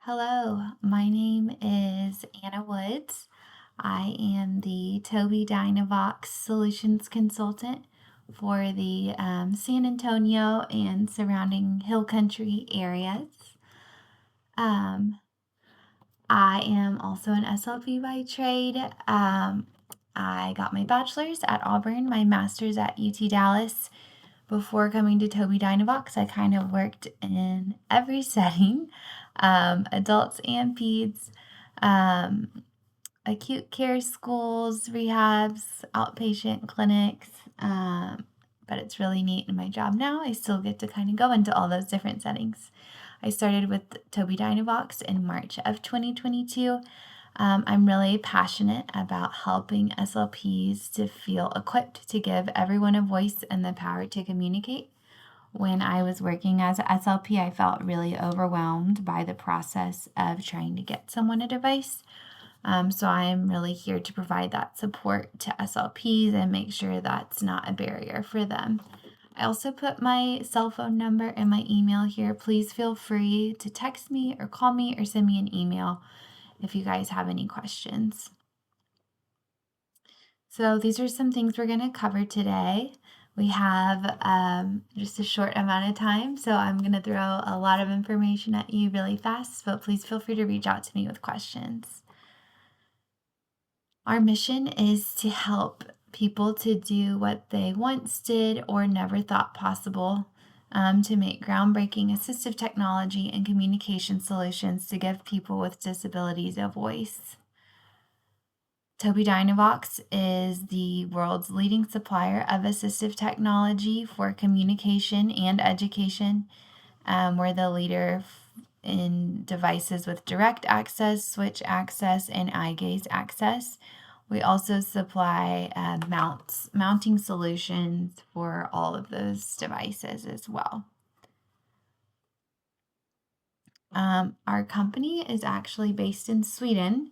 Hello, my name is Anna Woods. I am the Tobii Dynavox Solutions Consultant for the San Antonio and surrounding hill country areas. Um, I am also an SLP by trade. I got my bachelor's at Auburn, my master's at UT Dallas. Before coming to Tobii Dynavox, I kind of worked in every setting, adults and peds, um, acute care schools, rehabs, outpatient clinics. But it's really neat in my job now. I still get to kind of go into all those different settings. I started with Tobii Dynavox in March of 2022. I'm really passionate about helping SLPs to feel equipped to give everyone a voice and the power to communicate. When I was working as a SLP, I felt really overwhelmed by the process of trying to get someone a device. So I'm really here to provide that support to SLPs and make sure that's not a barrier for them. I also put my cell phone number and my email here. Please feel free to text me or call me or send me an email if you guys have any questions. So these are some things we're going to cover today. We have just a short amount of time, so I'm going to throw a lot of information at you really fast, but please feel free to reach out to me with questions. Our mission is to help people to do what they once did or never thought possible, to make groundbreaking assistive technology and communication solutions to give people with disabilities a voice. Tobii Dynavox is the world's leading supplier of assistive technology for communication and education. We're the leader in devices with direct access, switch access, and eye gaze access. We also supply mounting solutions for all of those devices as well. Our company is actually based in Sweden,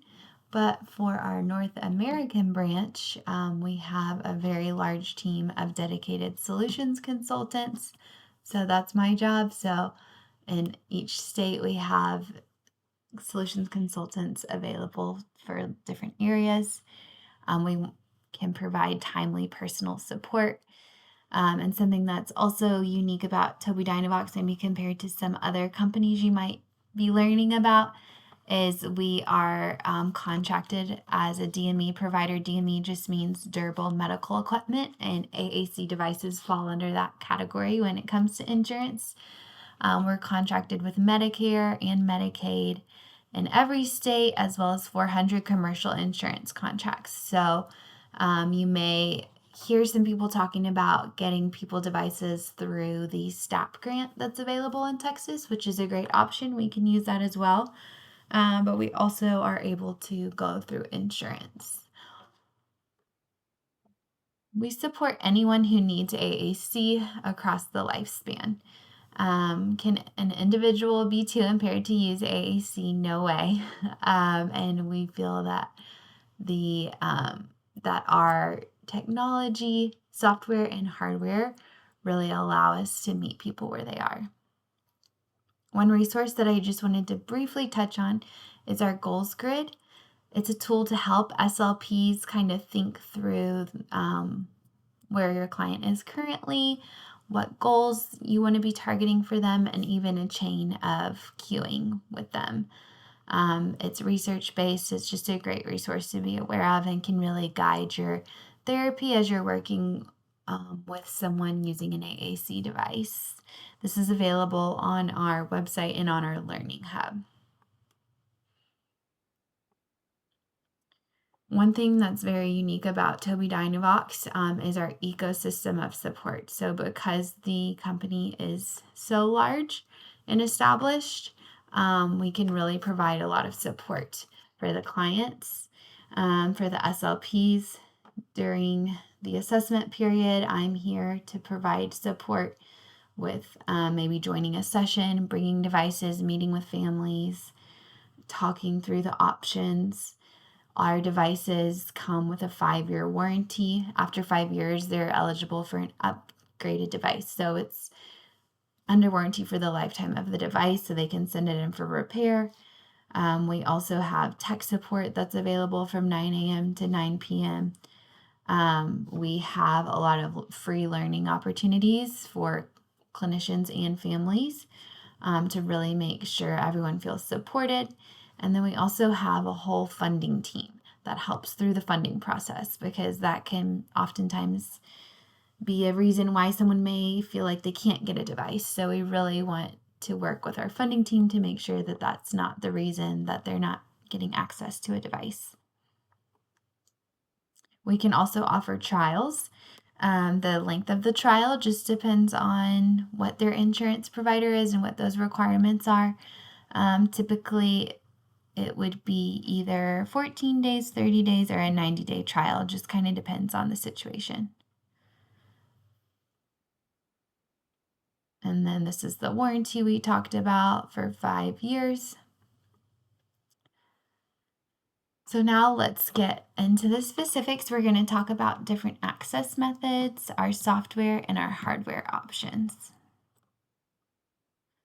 but for our North American branch, we have a very large team of dedicated solutions consultants. So that's my job. So in each state, we have solutions consultants available for different areas. We can provide timely personal support. And something that's also unique about Tobii Dynavox, maybe compared to some other companies you might be learning about, is we are contracted as a DME provider. DME just means durable medical equipment, and AAC devices fall under that category when it comes to insurance. We're contracted with Medicare and Medicaid in every state, as well as 400 commercial insurance contracts. So you may hear some people talking about getting people devices through the STAP grant that's available in Texas, which is a great option. We can use that as well. But we also are able to go through insurance. We support anyone who needs AAC across the lifespan. Can an individual be too impaired to use AAC? No way. And we feel that that our technology, software, and hardware really allow us to meet people where they are. One resource that I just wanted to briefly touch on is our goals grid. It's a tool to help SLPs kind of think through where your client is currently, what goals you want to be targeting for them, and even a chain of queuing with them. It's research-based. It's just a great resource to be aware of and can really guide your therapy as you're working with someone using an AAC device. This is available on our website and on our Learning Hub. One thing that's very unique about Tobii Dynavox is our ecosystem of support. So because the company is so large and established, we can really provide a lot of support for the clients, for the SLPs. During the assessment period, I'm here to provide support with maybe joining a session, bringing devices, meeting with families, talking through the options. Our devices come with a 5-year warranty. After 5 years, they're eligible for an upgraded device. So it's under warranty for the lifetime of the device, so they can send it in for repair. We also have tech support that's available from 9 a.m. to 9 p.m. We have a lot of free learning opportunities for clinicians and families to really make sure everyone feels supported. And then we also have a whole funding team that helps through the funding process, because that can oftentimes be a reason why someone may feel like they can't get a device. So we really want to work with our funding team to make sure that that's not the reason that they're not getting access to a device. We can also offer trials. The length of the trial just depends on what their insurance provider is and what those requirements are. Typically, it would be either 14 days, 30 days, or a 90-day trial. It just kind of depends on the situation. And then this is the warranty we talked about for 5 years. So now let's get into the specifics. We're going to talk about different access methods, our software, and our hardware options.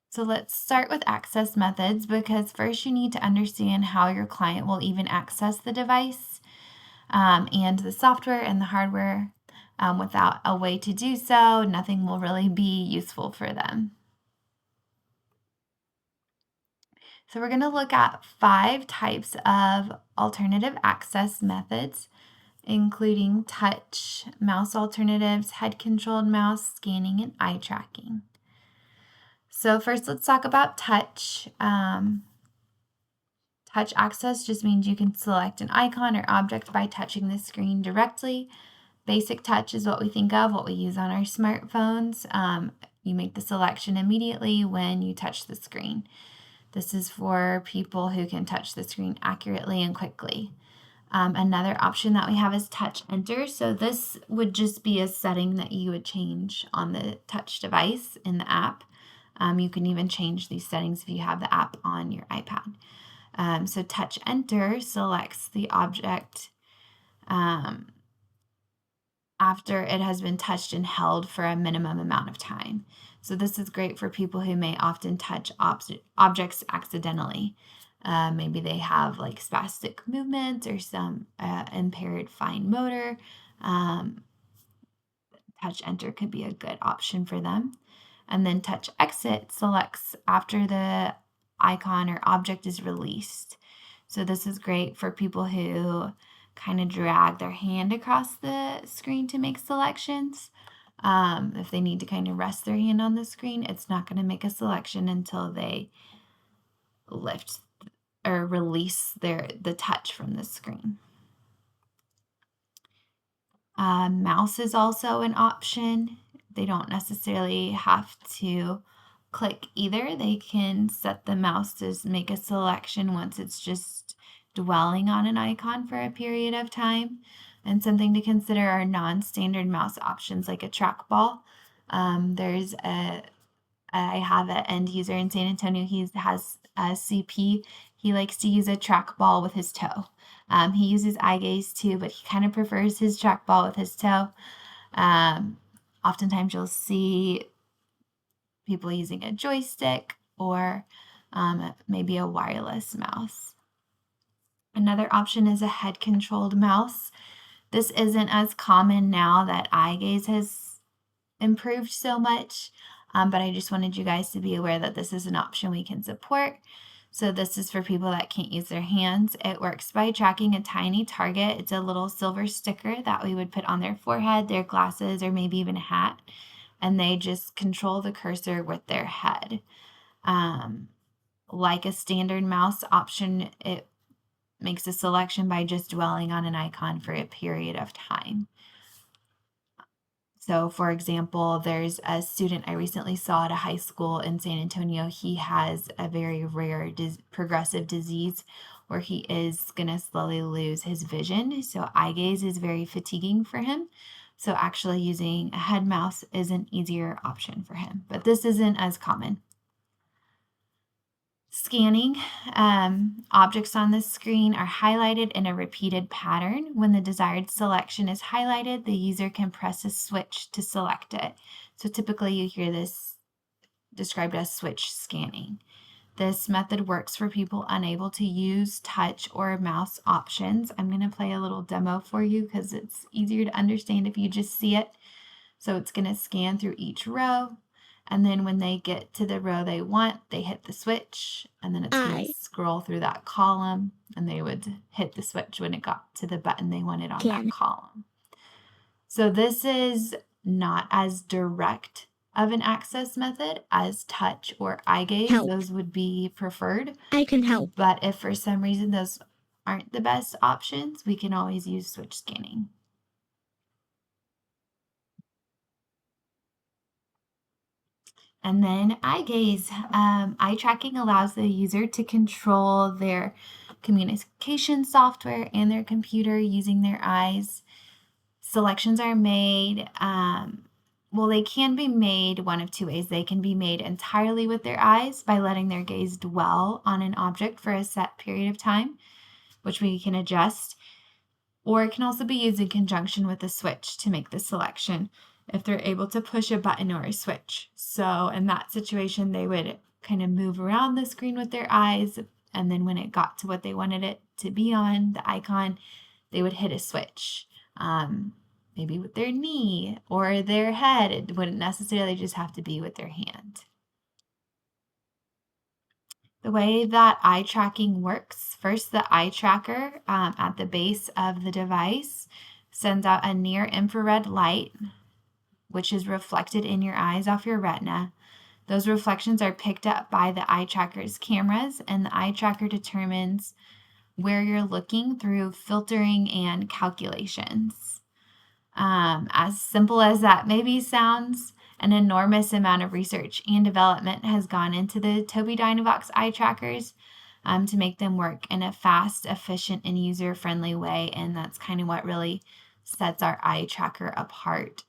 So let's start with access methods, because first you need to understand how your client will even access the device and the software and the hardware. Without a way to do so, nothing will really be useful for them. So we're going to look at 5 types of alternative access methods, including touch, mouse alternatives, head-controlled mouse, scanning, and eye tracking. So first, let's talk about touch. Touch access just means you can select an icon or object by touching the screen directly. Basic touch is what we think of, what we use on our smartphones. You make the selection immediately when you touch the screen. This is for people who can touch the screen accurately and quickly. Another option that we have is touch enter. So this would just be a setting that you would change on the touch device in the app. You can even change these settings if you have the app on your iPad. So touch enter selects the object after it has been touched and held for a minimum amount of time. So this is great for people who may often touch objects accidentally. Maybe they have like spastic movements or some impaired fine motor. Touch enter could be a good option for them. And then touch exit selects after the icon or object is released. So this is great for people who kind of drag their hand across the screen to make selections. If they need to kind of rest their hand on the screen, it's not going to make a selection until they lift or release the touch from the screen. Mouse is also an option. They don't necessarily have to click either. They can set the mouse to make a selection once it's just dwelling on an icon for a period of time. And something to consider are non-standard mouse options like a trackball. I have an end user in San Antonio. He has a CP. He likes to use a trackball with his toe. He uses eye gaze too, but he kind of prefers his trackball with his toe. Oftentimes you'll see people using a joystick or maybe a wireless mouse. Another option is a head-controlled mouse. This isn't as common now that eye gaze has improved so much, but I just wanted you guys to be aware that this is an option we can support. So this is for people that can't use their hands. It works by tracking a tiny target. It's a little silver sticker that we would put on their forehead, their glasses, or maybe even a hat, and they just control the cursor with their head. Like a standard mouse option, it makes a selection by just dwelling on an icon for a period of time. So, for example, there's a student I recently saw at a high school in San Antonio. He has a very rare progressive disease where he is going to slowly lose his vision. So, eye gaze is very fatiguing for him. So, actually using a head mouse is an easier option for him, but this isn't as common. Scanning, objects on the screen are highlighted in a repeated pattern. When the desired selection is highlighted, the user can press a switch to select it. So typically you hear this described as switch scanning. This method works for people unable to use touch or mouse options. I'm going to play a little demo for you because it's easier to understand if you just see it. So it's going to scan through each row, and then when they get to the row they want, they hit the switch, and then it's going to scroll through that column, and they would hit the switch when it got to the button they wanted on that column. So this is not as direct of an access method as touch or eye gaze. Those would be preferred. I can help. But if for some reason those aren't the best options, we can always use switch scanning. And then eye gaze. Eye tracking allows the user to control their communication software and their computer using their eyes. Selections are made. Well, they can be made one of two ways. They can be made entirely with their eyes by letting their gaze dwell on an object for a set period of time, which we can adjust. Or it can also be used in conjunction with a switch to make the selection if they're able to push a button or a switch. So in that situation, they would kind of move around the screen with their eyes, and then when it got to what they wanted it to be on, the icon, they would hit a switch. Maybe with their knee or their head. It wouldn't necessarily just have to be with their hand. The way that eye tracking works, first the eye tracker at the base of the device sends out a near infrared light, which is reflected in your eyes off your retina. Those reflections are picked up by the eye tracker's cameras, and the eye tracker determines where you're looking through filtering and calculations. As simple as that maybe sounds, an enormous amount of research and development has gone into the Tobii Dynavox eye trackers to make them work in a fast, efficient, and user-friendly way, and that's kind of what really sets our eye tracker apart.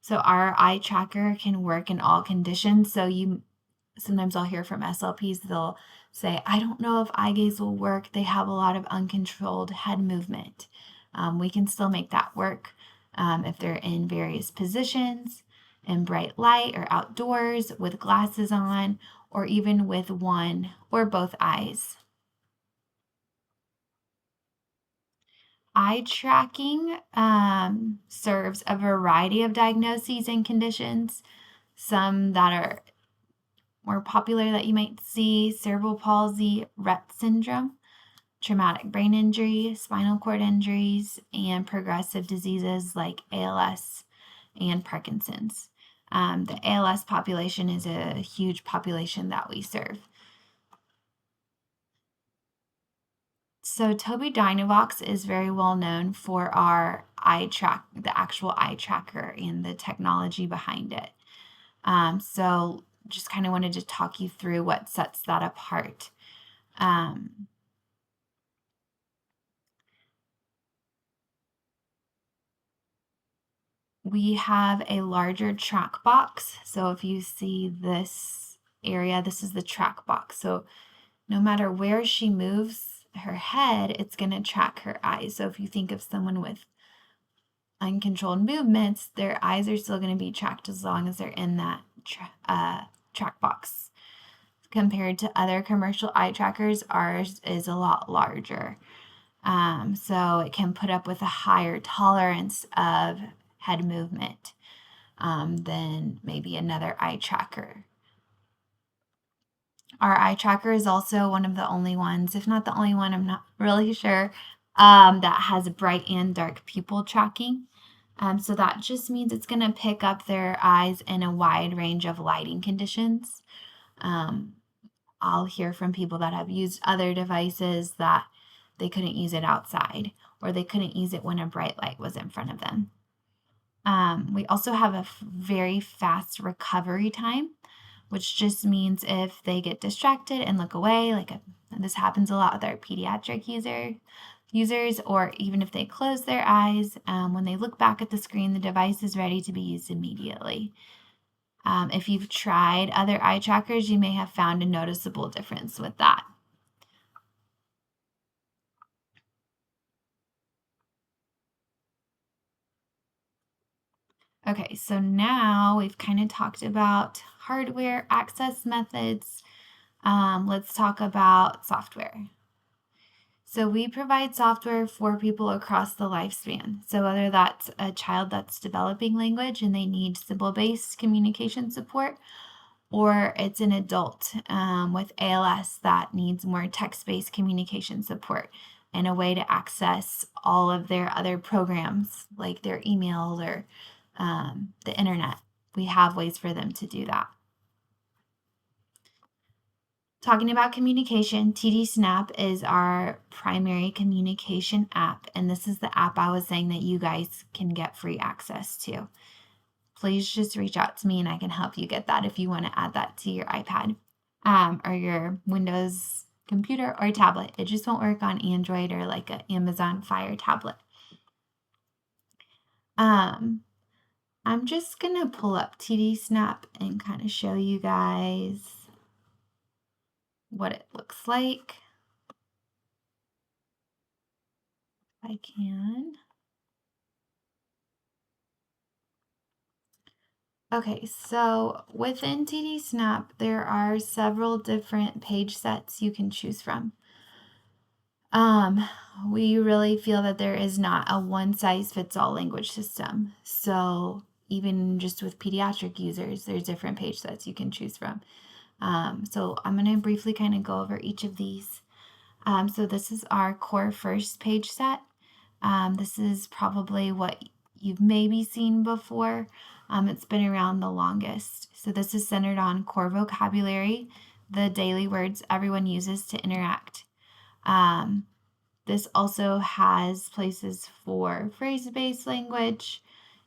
So our eye tracker can work in all conditions. So sometimes I'll hear from SLPs, they'll say, I don't know if eye gaze will work. They have a lot of uncontrolled head movement. We can still make that work if they're in various positions, in bright light or outdoors, with glasses on, or even with one or both eyes. Eye tracking serves a variety of diagnoses and conditions, some that are more popular that you might see: cerebral palsy, Rett syndrome, traumatic brain injury, spinal cord injuries, and progressive diseases like ALS and Parkinson's. The ALS population is a huge population that we serve. So Tobii Dynavox is very well known for our the actual eye tracker and the technology behind it. So just kind of wanted to talk you through what sets that apart. We have a larger track box. So if you see this area, this is the track box. So no matter where she moves her head, it's going to track her eyes. So if you think of someone with uncontrolled movements, their eyes are still going to be tracked as long as they're in that track box. Compared to other commercial eye trackers, ours is a lot larger. So it can put up with a higher tolerance of head movement than maybe another eye tracker. Our eye tracker is also one of the only ones, if not the only one, I'm not really sure, that has bright and dark pupil tracking. So that just means it's going to pick up their eyes in a wide range of lighting conditions. I'll hear from people that have used other devices that they couldn't use it outside, or they couldn't use it when a bright light was in front of them. We also have a very fast recovery time, which just means if they get distracted and look away, this happens a lot with our pediatric users, or even if they close their eyes, when they look back at the screen, the device is ready to be used immediately. If you've tried other eye trackers, you may have found a noticeable difference with that. Okay, so now we've kind of talked about hardware access methods, let's talk about software. So we provide software for people across the lifespan. So whether that's a child that's developing language and they need symbol-based communication support, or it's an adult with ALS that needs more text-based communication support and a way to access all of their other programs like their email or the internet. We have ways for them to do that. Talking about communication, TD Snap is our primary communication app, and this is the app I was saying that you guys can get free access to. Please just reach out to me and I can help you get that if you want to add that to your iPad or your Windows computer or tablet. It just won't work on Android or like an Amazon Fire tablet. I'm just going to pull up TD Snap and kind of show you guys what it looks like. If I can. Okay, so within TD Snap, there are several different page sets you can choose from. We really feel that there is not a one-size-fits-all language system. So even just with pediatric users, there's different page sets you can choose from. So I'm going to briefly kind of go over each of these. So this is our core first page set. This is probably what you've maybe seen before. It's been around the longest. So this is centered on core vocabulary, the daily words everyone uses to interact. This also has places for phrase-based language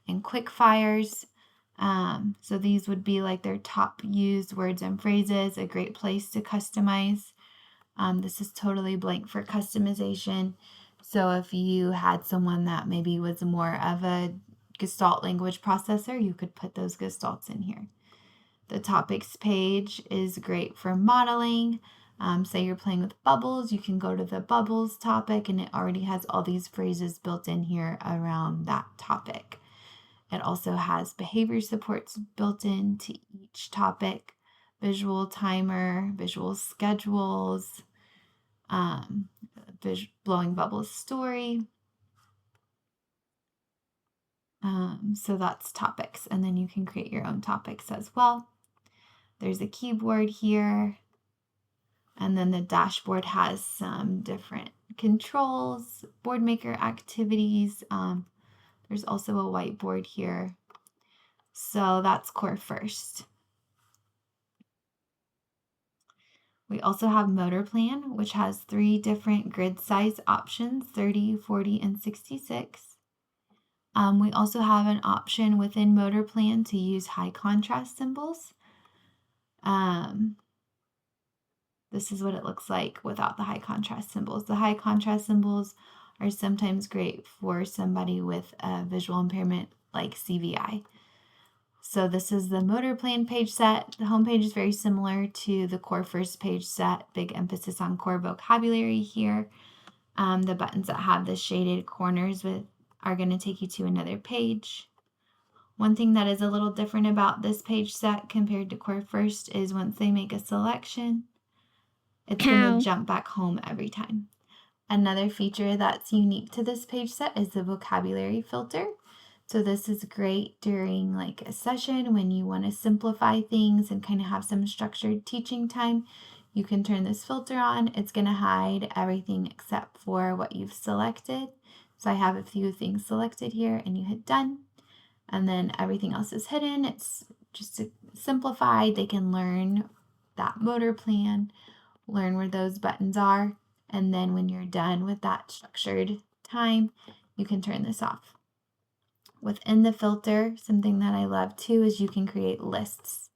and quick fires. So these would be like their top used words and phrases, a great place to customize. This is totally blank for customization. So if you had someone that maybe was more of a Gestalt language processor, you could put those Gestalts in here. The topics page is great for modeling. Say you're playing with bubbles, you can go to the bubbles topic and it already has all these phrases built in here around that topic. It also has behavior supports built into each topic, visual timer, visual schedules, blowing bubbles story. So that's topics, and then you can create your own topics as well. There's a keyboard here, and then the dashboard has some different controls, board maker activities. There's also a whiteboard here. So that's core first. We also have motor plan, which has 3 different grid size options, 30, 40, and 66. We also have an option within motor plan to use high contrast symbols. This is what it looks like without the high contrast symbols. The high contrast symbols are sometimes great for somebody with a visual impairment like CVI. So this is the motor plan page set. The home page is very similar to the core first page set. Big emphasis on core vocabulary here. The buttons that have the shaded corners are going to take you to another page. One thing that is a little different about this page set compared to core first is once they make a selection, it's going to jump back home every time. Another feature that's unique to this page set is the vocabulary filter. So this is great during like a session when you want to simplify things and kind of have some structured teaching time. You can turn this filter on. It's going to hide everything except for what you've selected. So I have a few things selected here and you hit done. And then everything else is hidden. It's just simplified. They can learn that motor plan, learn where those buttons are. And then when you're done with that structured time, you can turn this off. Within the filter, something that I love too is you can create lists.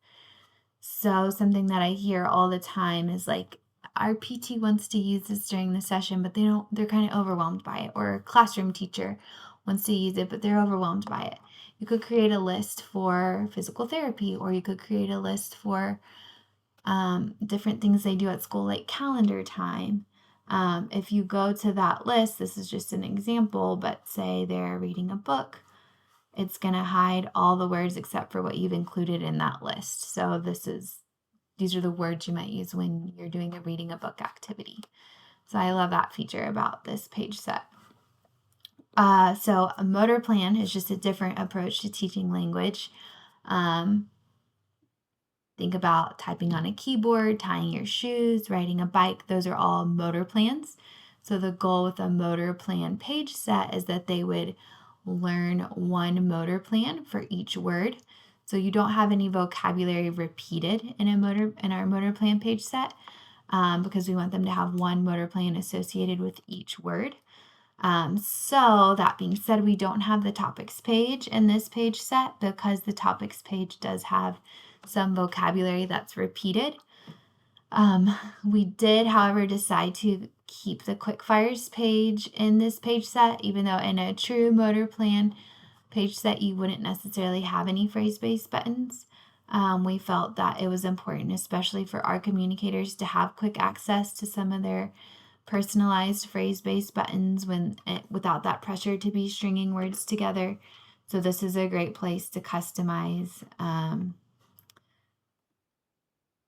So something that I hear all the time is like, our PT wants to use this during the session, but they're kind of overwhelmed by it. Or a classroom teacher wants to use it, but they're overwhelmed by it. You could create a list for physical therapy, or you could create a list for different things they do at school, like calendar time. If you go to that list, this is just an example, but say they're reading a book, it's going to hide all the words except for what you've included in that list. So these are the words you might use when you're doing a reading a book activity. So I love that feature about this page set. So a motor plan is just a different approach to teaching language. Think about typing on a keyboard, tying your shoes, riding a bike. Those are all motor plans. So the goal with a motor plan page set is that they would learn one motor plan for each word. So you don't have any vocabulary repeated in our motor plan page set because we want them to have one motor plan associated with each word. So that being said, we don't have the topics page in this page set because the topics page does have some vocabulary that's repeated. We did, however, decide to keep the quick fires page in this page set, even though in a true motor plan page set, you wouldn't necessarily have any phrase-based buttons. We felt that it was important, especially for our communicators, to have quick access to some of their personalized phrase-based buttons without that pressure to be stringing words together. So this is a great place to customize.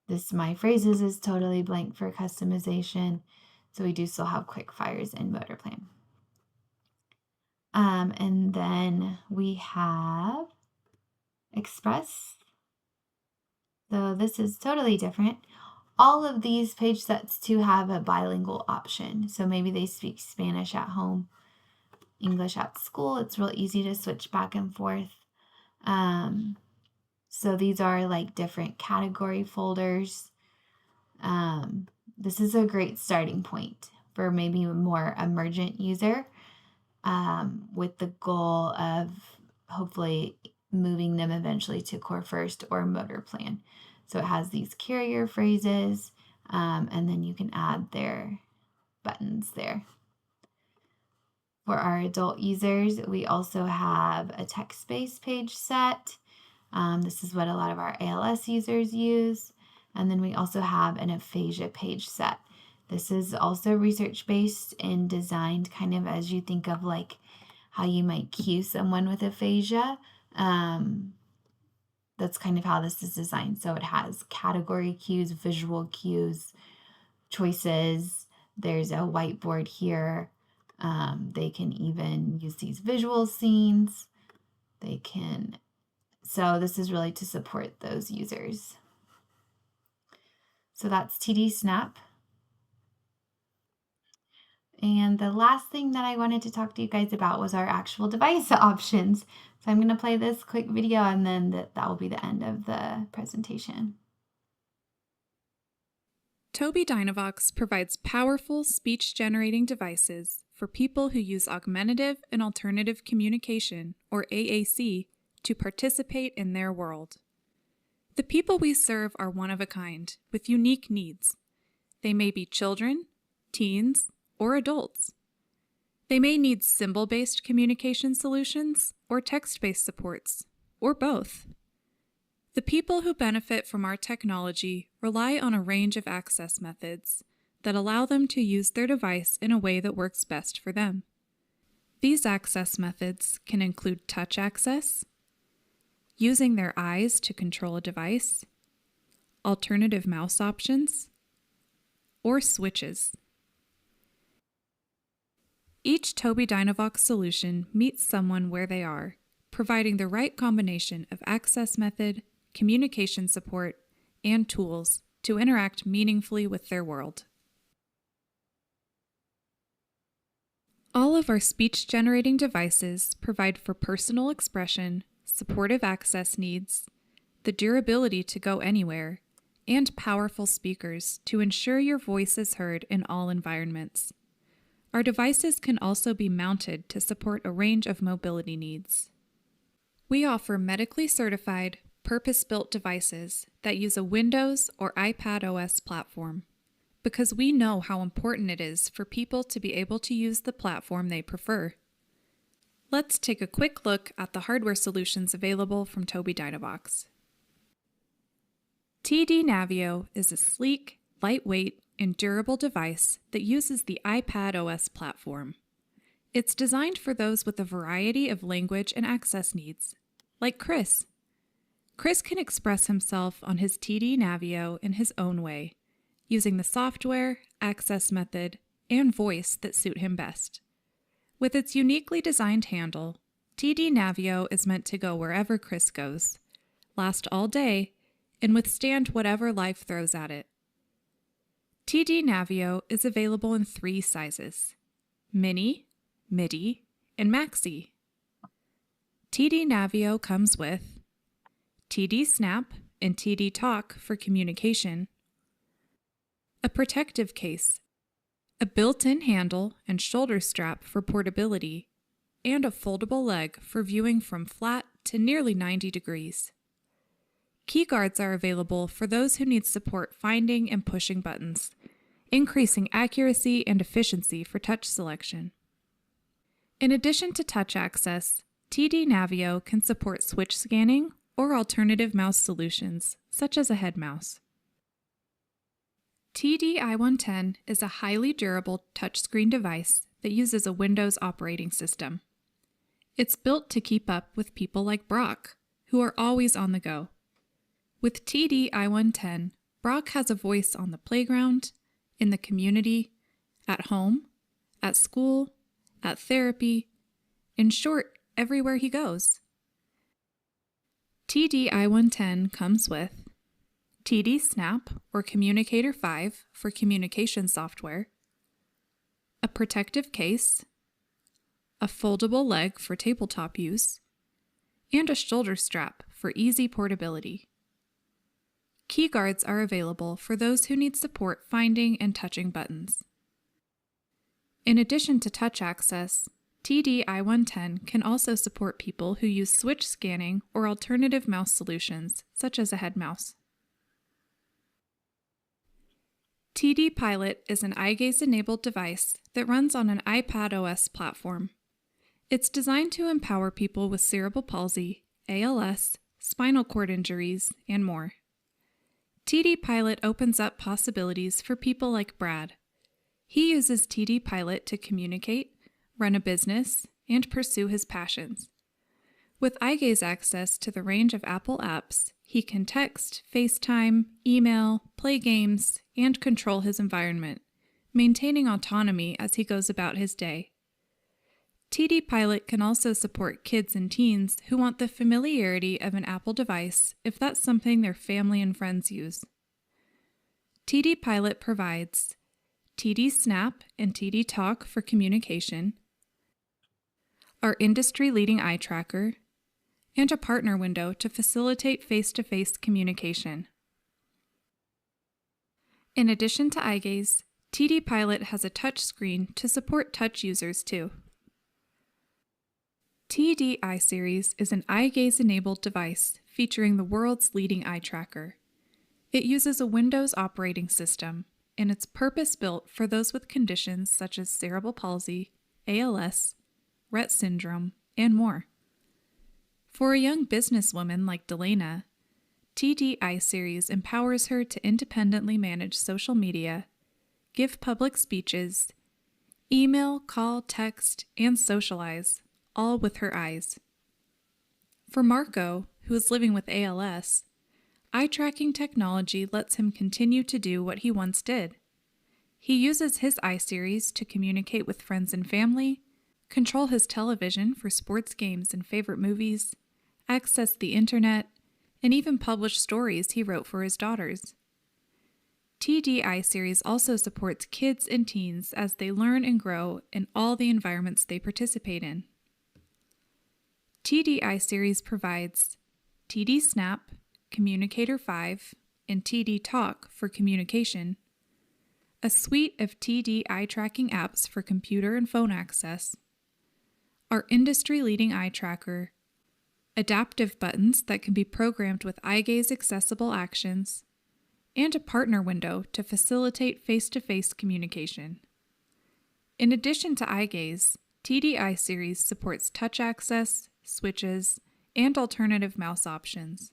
This My Phrases is totally blank for customization. So we do still have quick fires in motor plan. And then we have Express. So this is totally different. All of these page sets too have a bilingual option. So maybe they speak Spanish at home, English at school. It's real easy to switch back and forth. So these are like different category folders. This is a great starting point for maybe a more emergent user with the goal of hopefully moving them eventually to Core First or Motor Plan. So it has these carrier phrases, and then you can add their buttons there. For our adult users, we also have a text-based page set. This is what a lot of our ALS users use. And then we also have an aphasia page set. This is also research-based and designed kind of as you think of like how you might cue someone with aphasia. That's kind of how this is designed. So it has category cues, visual cues, choices. There's a whiteboard here. They can even use these visual scenes. So this is really to support those users. So that's TD Snap. And the last thing that I wanted to talk to you guys about was our actual device options. So I'm going to play this quick video and then that will be the end of the presentation. Tobii Dynavox provides powerful speech-generating devices for people who use augmentative and alternative communication, or AAC, to participate in their world. The people we serve are one of a kind, with unique needs. They may be children, teens, or adults. They may need symbol-based communication solutions or text-based supports, or both. The people who benefit from our technology rely on a range of access methods that allow them to use their device in a way that works best for them. These access methods can include touch access, using their eyes to control a device, alternative mouse options, or switches. Each Tobii Dynavox solution meets someone where they are, providing the right combination of access method, communication support, and tools to interact meaningfully with their world. All of our speech-generating devices provide for personal expression, supportive access needs, the durability to go anywhere, and powerful speakers to ensure your voice is heard in all environments. Our devices can also be mounted to support a range of mobility needs. We offer medically certified, purpose-built devices that use a Windows or iPad OS platform, because we know how important it is for people to be able to use the platform they prefer. Let's take a quick look at the hardware solutions available from Tobii Dynavox. TD Navio is a sleek, lightweight, and durable device that uses the iPad OS platform. It's designed for those with a variety of language and access needs, like Chris. Chris can express himself on his TD Navio in his own way, using the software, access method, and voice that suit him best. With its uniquely designed handle, TD Navio is meant to go wherever Chris goes, last all day, and withstand whatever life throws at it. TD Navio is available in 3 sizes: Mini, Midi, and Maxi. TD Navio comes with TD Snap and TD Talk for communication, a protective case, a built-in handle and shoulder strap for portability, and a foldable leg for viewing from flat to nearly 90 degrees. Key guards are available for those who need support finding and pushing buttons, increasing accuracy and efficiency for touch selection. In addition to touch access, TD Navio can support switch scanning or alternative mouse solutions, such as a head mouse. TD I-110 is a highly durable touchscreen device that uses a Windows operating system. It's built to keep up with people like Brock, who are always on the go. With TD I-110, Brock has a voice on the playground, in the community, at home, at school, at therapy, in short, everywhere he goes. TD I-110 comes with TD Snap or Communicator 5 for communication software, a protective case, a foldable leg for tabletop use, and a shoulder strap for easy portability. Key guards are available for those who need support finding and touching buttons. In addition to touch access, TD I-110 can also support people who use switch scanning or alternative mouse solutions, such as a head mouse. TD Pilot is an eye gaze-enabled device that runs on an iPad OS platform. It's designed to empower people with cerebral palsy, ALS, spinal cord injuries, and more. TD Pilot opens up possibilities for people like Brad. He uses TD Pilot to communicate, run a business, and pursue his passions. With eye gaze access to the range of Apple apps, he can text, FaceTime, email, play games, and control his environment, maintaining autonomy as he goes about his day. TD Pilot can also support kids and teens who want the familiarity of an Apple device if that's something their family and friends use. TD Pilot provides TD Snap and TD Talk for communication, our industry-leading eye tracker, and a partner window to facilitate face-to-face communication. In addition to eye gaze, TD Pilot has a touch screen to support touch users too. TD iSeries is an eye gaze-enabled device featuring the world's leading eye tracker. It uses a Windows operating system, and it's purpose-built for those with conditions such as cerebral palsy, ALS, Rett syndrome, and more. For a young businesswoman like Delana, TD iSeries empowers her to independently manage social media, give public speeches, email, call, text, and socialize, all with her eyes. For Marco, who is living with ALS, eye tracking technology lets him continue to do what he once did. He uses his iSeries to communicate with friends and family, control his television for sports games and favorite movies, access the internet, and even publish stories he wrote for his daughters. TD iSeries also supports kids and teens as they learn and grow in all the environments they participate in. TD iSeries provides TD Snap, Communicator 5, and TD Talk for communication, a suite of TD eye tracking apps for computer and phone access, our industry-leading eye tracker, adaptive buttons that can be programmed with eye gaze accessible actions, and a partner window to facilitate face-to-face communication. In addition to eye gaze, TD iSeries supports touch access, switches, and alternative mouse options.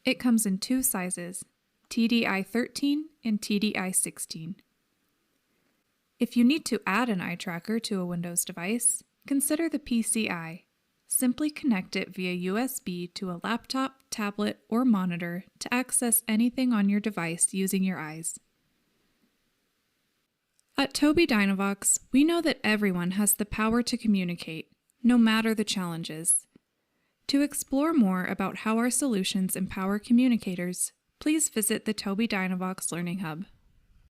It comes in 2 sizes, TD I-13 and TD I-16. If you need to add an eye tracker to a Windows device, consider the PCI. Simply connect it via USB to a laptop, tablet, or monitor to access anything on your device using your eyes. At Tobii Dynavox, we know that everyone has the power to communicate, no matter the challenges. To explore more about how our solutions empower communicators, please visit the Tobii Dynavox Learning Hub.